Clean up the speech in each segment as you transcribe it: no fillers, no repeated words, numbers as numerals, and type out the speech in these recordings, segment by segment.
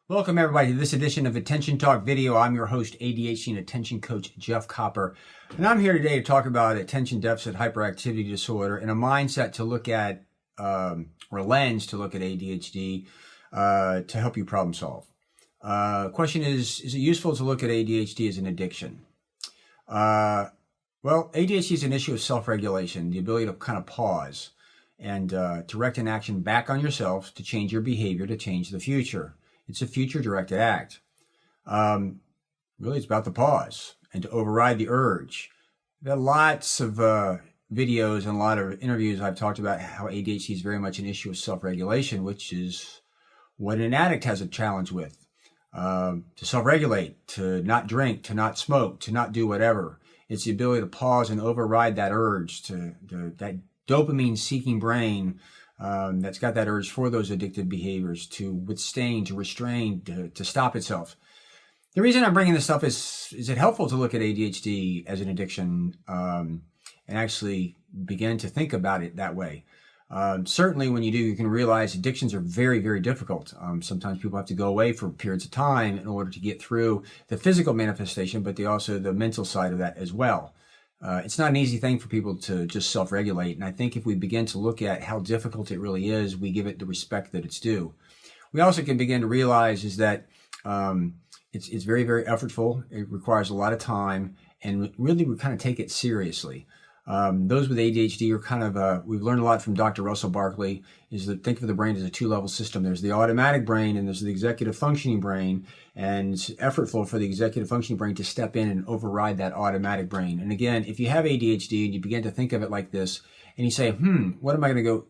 Welcome everybody to this edition of Attention Talk Video. I'm your host, ADHD and Attention Coach Jeff Copper. And I'm here today to talk about attention deficit hyperactivity disorder and a mindset to look at, or a lens to look at ADHD to help you problem solve. Question is it useful to look at ADHD as an addiction? Well, ADHD is an issue of self-regulation, the ability to kind of pause and direct an action back on yourself to change your behavior, to change the future. It's a future-directed act. Really, it's about the pause and to override the urge. There are lots of videos and a lot of interviews I've talked about how ADHD is very much an issue of self-regulation, which is what an addict has a challenge with. To self-regulate, to not drink, to not smoke, to not do whatever. It's the ability to pause and override that urge, that dopamine-seeking brain that's got that urge for those addictive behaviors, to withstand, to restrain, to stop itself. The reason I'm bringing this up is it helpful to look at ADHD as an addiction and actually begin to think about it that way. Certainly when you do, you can realize addictions are very, very difficult. Sometimes people have to go away for periods of time in order to get through the physical manifestation, but also the mental side of that as well. It's not an easy thing for people to just self-regulate. And I think if we begin to look at how difficult it really is, we give it the respect that it's due. We also can begin to realize is that it's very, very effortful. It requires a lot of time. And really, we kind of take it seriously. Those with ADHD are kind of, we've learned a lot from Dr. Russell Barkley, is that think of the brain as a two-level system. There's the automatic brain and there's the executive functioning brain. And it's effortful for the executive functioning brain to step in and override that automatic brain. And again, if you have ADHD and you begin to think of it like this, and you say, how am I going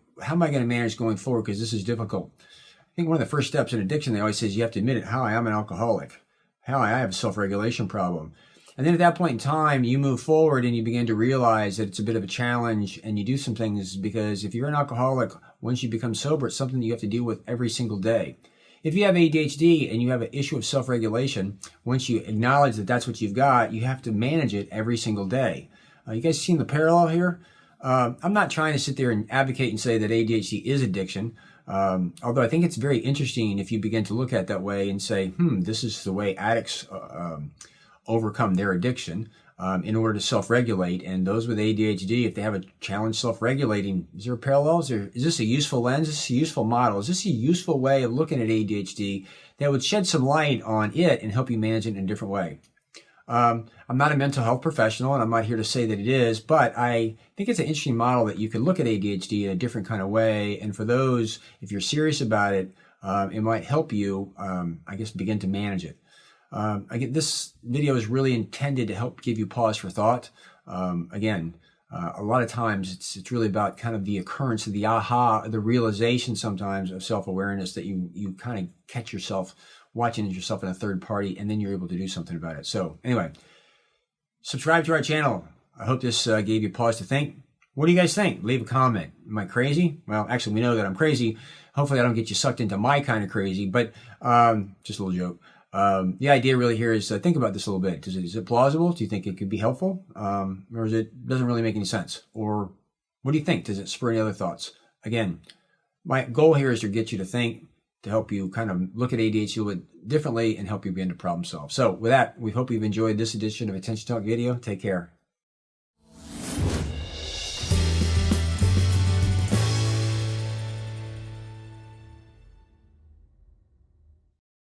to manage going forward? Because this is difficult. I think one of the first steps in addiction, they always say, is you have to admit it. Hi, I'm an alcoholic. Hi, I have a self-regulation problem. And then at that point in time, you move forward and you begin to realize that it's a bit of a challenge and you do some things because if you're an alcoholic, once you become sober, it's something that you have to deal with every single day. If you have ADHD and you have an issue of self-regulation, once you acknowledge that that's what you've got, you have to manage it every single day. You guys seen the parallel here? I'm not trying to sit there and advocate and say that ADHD is addiction. Although I think it's very interesting if you begin to look at it that way and say, this is the way addicts overcome their addiction in order to self-regulate. And those with ADHD, if they have a challenge self-regulating, is there parallels? Is this a useful lens? Is this a useful model? Is this a useful way of looking at ADHD that would shed some light on it and help you manage it in a different way? I'm not a mental health professional, and I'm not here to say that it is, but I think it's an interesting model that you can look at ADHD in a different kind of way. And for those, if you're serious about it, it might help you, begin to manage it. This video is really intended to help give you pause for thought. A lot of times it's really about kind of the occurrence of the the realization sometimes of self-awareness that you kind of catch yourself watching yourself in a third party, and then you're able to do something about it. So anyway, subscribe to our channel. I hope this gave you pause to think. What do you guys think? Leave a comment. Am I crazy? Well, actually, we know that I'm crazy. Hopefully I don't get you sucked into my kind of crazy, but just a little joke. The idea really here is think about this a little bit. Is it plausible? Do you think it could be helpful? Or doesn't really make any sense? Or what do you think? Does it spur any other thoughts? Again, my goal here is to get you to think, to help you kind of look at ADHD a little bit differently and help you begin to problem solve. So with that, we hope you've enjoyed this edition of Attention Talk Video. Take care.